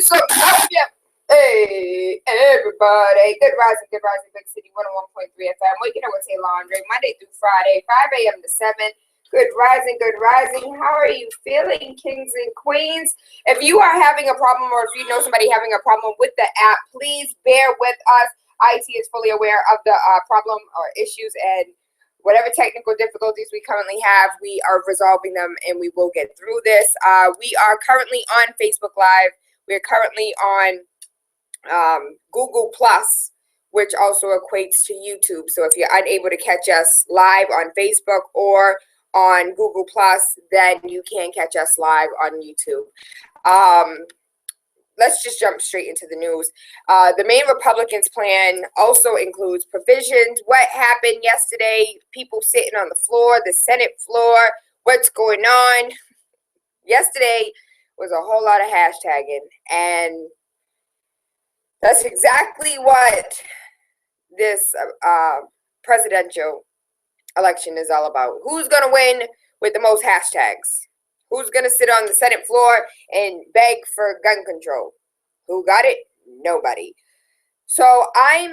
so yeah. Hey, everybody. Good rising, Big City 101.3 FM. Waking up with Tayla Monday through Friday, 5 a.m. to 7. Good rising, good rising. How are you feeling, kings and queens? If you are having a problem or if you know somebody having a problem with the app, please bear with us. IT is fully aware of the problem or issues, and whatever technical difficulties we currently have, we are resolving them and we will get through this. We are currently on Facebook Live. We're currently on Google Plus, which also equates to YouTube. So if you're unable to catch us live on Facebook or on Google Plus, then you can catch us live on YouTube. Let's just jump straight into the news. The Maine Republicans' plan also includes provisions. What happened yesterday? People sitting on the floor, the Senate floor. What's going on? Yesterday was a whole lot of hashtagging, and that's exactly what this presidential election is all about. Who's going to win with the most hashtags? Who's going to sit on the Senate floor and beg for gun control? Who got it? Nobody. So I'm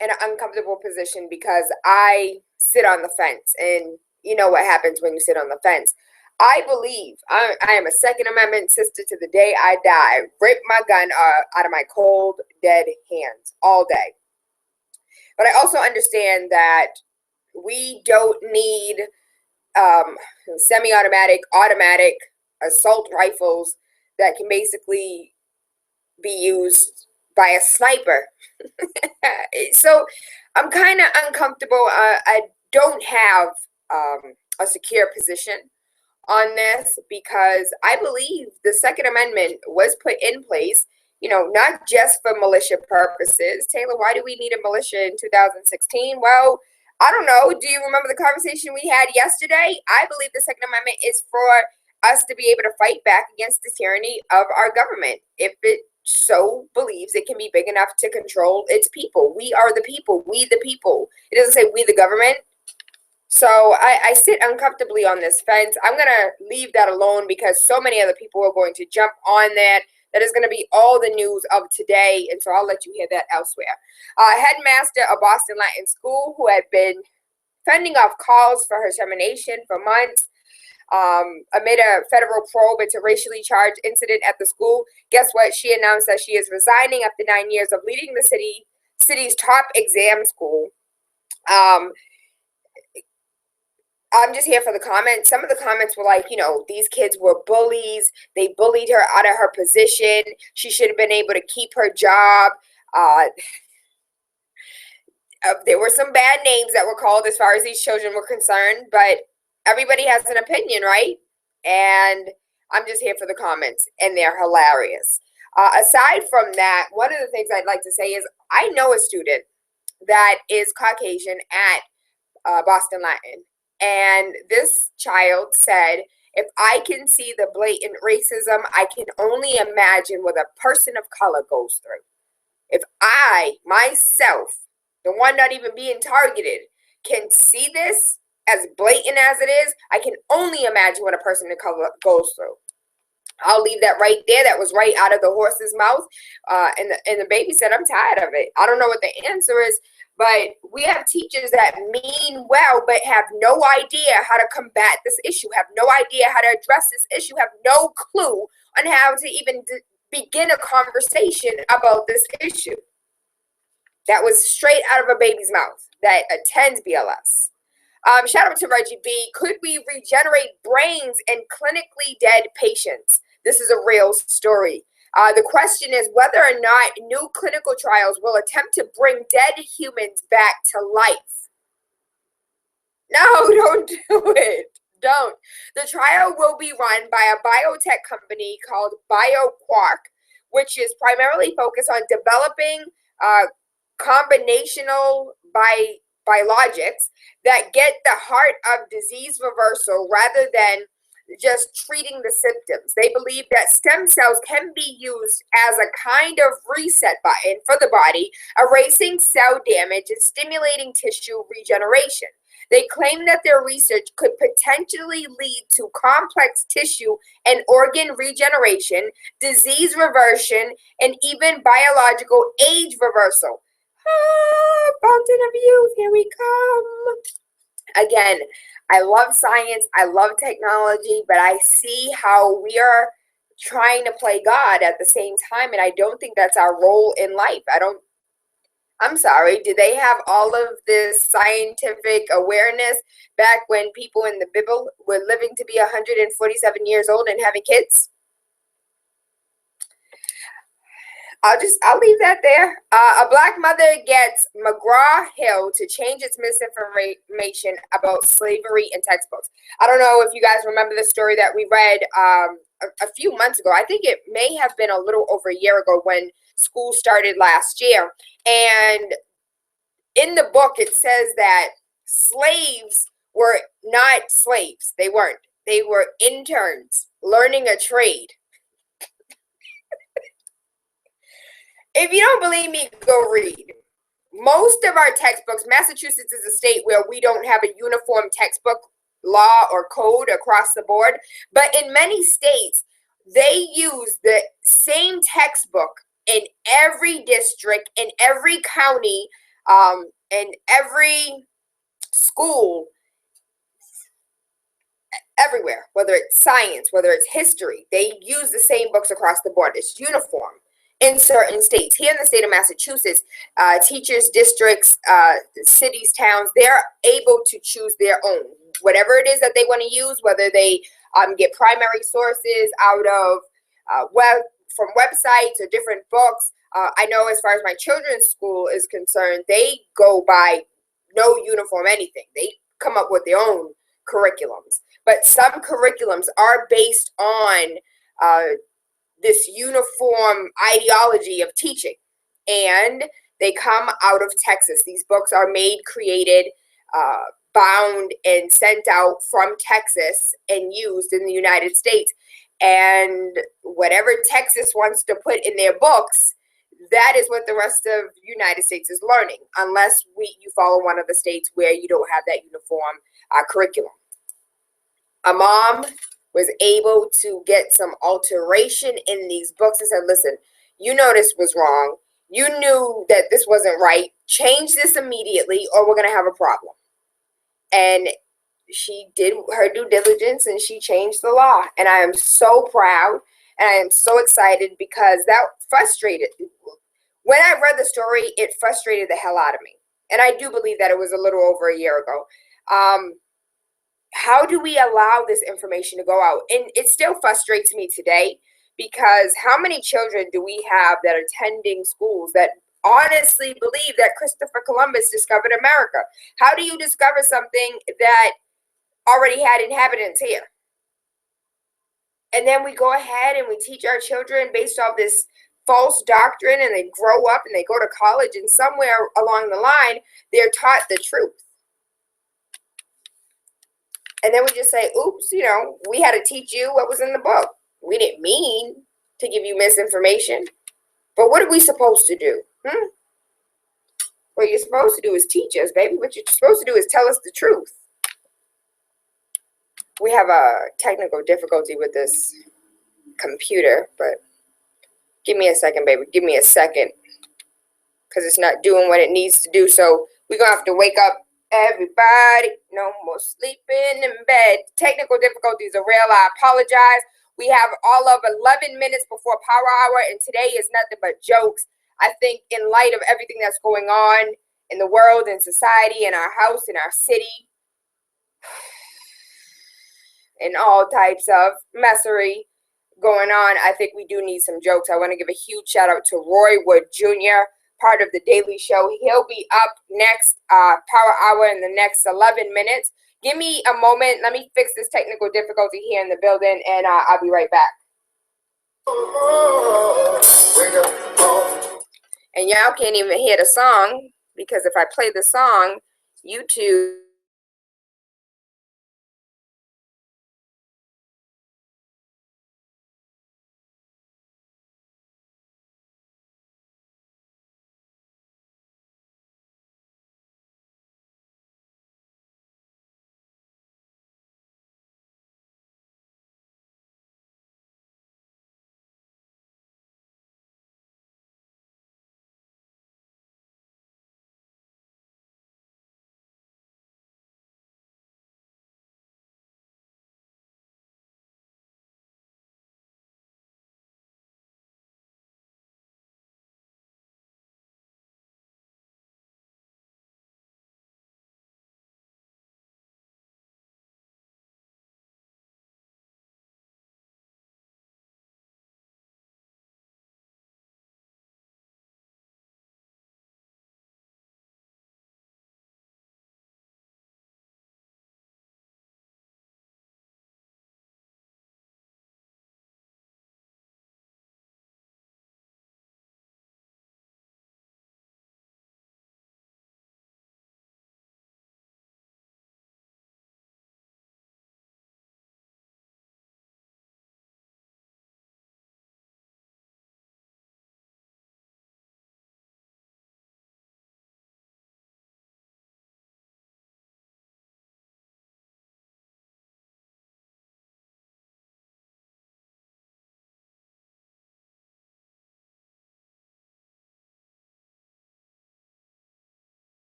in an uncomfortable position because I sit on the fence. And you know what happens when you sit on the fence. I believe I am a Second Amendment sister to the day I die. Rip my gun out of my cold, dead hands all day. But I also understand that we don't need semi-automatic, automatic assault rifles that can basically be used by a sniper. So I'm kind of uncomfortable. I don't have a secure position on this because I believe the Second Amendment was put in place, you know, not just for militia purposes. Tayla, why do we need a militia in 2016? Well, I don't know. Do you remember the conversation we had yesterday? I believe the Second Amendment is for us to be able to fight back against the tyranny of our government. If it so believes it can be big enough to control its people. We are the people. We the people. It doesn't say we the government. So I sit uncomfortably on this fence. I'm going to leave that alone because so many other people are going to jump on that. That is going to be all the news of today, and so I'll let you hear that elsewhere. Headmaster of Boston Latin School, who had been fending off calls for her termination for months, amid a federal probe into racially charged incident at the school. Guess what? She announced that she is resigning after 9 years of leading the city's top exam school. I'm just here for the comments. Some of the comments were like, you know, these kids were bullies. They bullied her out of her position. She should have been able to keep her job. There were some bad names that were called as far as these children were concerned, but everybody has an opinion, right? And I'm just here for the comments, and they're hilarious. Aside from that, one of the things I'd like to say is I know a student that is Caucasian at Boston Latin. And this child said, if I can see the blatant racism, I can only imagine what a person of color goes through. If I, myself, the one not even being targeted, can see this as blatant as it is, I can only imagine what a person of color goes through. I'll leave that right there. That was right out of the horse's mouth. And the baby said, I'm tired of it. I don't know what the answer is. But we have teachers that mean well, but have no idea how to combat this issue, have no idea how to address this issue, have no clue on how to even begin a conversation about this issue. That was straight out of a baby's mouth that attends BLS. Shout out to Reggie B. Could we regenerate brains in clinically dead patients? This is a real story. The question is whether or not new clinical trials will attempt to bring dead humans back to life. No, don't do it. Don't. The trial will be run by a biotech company called BioQuark, which is primarily focused on developing combinational biologics that get the heart of disease reversal rather than just treating the symptoms. They believe that stem cells can be used as a kind of reset button for the body, erasing cell damage and stimulating tissue regeneration. They claim that their research could potentially lead to complex tissue and organ regeneration, disease reversion, and even biological age reversal. Fountain of youth, here we come. Again, I love science, I love technology, but I see how we are trying to play God at the same time, and I don't think that's our role in life. I'm sorry, did they have all of this scientific awareness back when people in the Bible were living to be 147 years old and having kids? I'll leave that there. A black mother gets McGraw-Hill to change its misinformation about slavery in textbooks. I don't know if you guys remember the story that we read a few months ago. I think it may have been a little over a year ago when school started last year. And in the book, it says that slaves were not slaves. They weren't. They were interns learning a trade. If you don't believe me, go read. Most of our textbooks, Massachusetts is a state where we don't have a uniform textbook law or code across the board. But in many states, they use the same textbook in every district, in every county, in every school, everywhere, whether it's science, whether it's history. They use the same books across the board. It's uniform in certain states. Here in the state of Massachusetts, teachers, districts, cities, towns, they're able to choose their own, whatever it is that they want to use, whether they get primary sources out of from websites or different books. I know as far as my children's school is concerned, they go by no uniform anything. They come up with their own curriculums. But some curriculums are based on this uniform ideology of teaching, and they come out of Texas. These books are made, created, bound, and sent out from Texas and used in the United States. And whatever Texas wants to put in their books, that is what the rest of the United States is learning, unless you follow one of the states where you don't have that uniform curriculum. A mom was able to get some alteration in these books and said, listen, you know this was wrong. You knew that this wasn't right. Change this immediately or we're going to have a problem. And she did her due diligence and she changed the law. And I am so proud and I am so excited because that frustrated. When I read the story, it frustrated the hell out of me. And I do believe that it was a little over a year ago. How do we allow this information to go out? And it still frustrates me today because how many children do we have that are attending schools that honestly believe that Christopher Columbus discovered America? How do you discover something that already had inhabitants here? And then we go ahead and we teach our children based off this false doctrine, and they grow up and they go to college, and somewhere along the line, they're taught the truth. And then we just say, oops, we had to teach you what was in the book. We didn't mean to give you misinformation. But what are we supposed to do? What you're supposed to do is teach us, baby. What you're supposed to do is tell us the truth. We have a technical difficulty with this computer, but give me a second, baby. Give me a second. Because it's not doing what it needs to do. So we're going to have to wake up everybody. No more sleeping in bed. Technical difficulties are real. I apologize. We have all of 11 minutes before Power Hour, and today is nothing but jokes. I think in light of everything that's going on in the world, in society, in our house, in our city, and all types of messery going on, I think we do need some jokes. I want to give a huge shout out to Roy Wood Jr., part of the Daily Show. He'll be up next Power Hour in the next 11 minutes. Give me a moment. Let me fix this technical difficulty here in the building, and I'll be right back. And y'all can't even hear the song because if I play the song, YouTube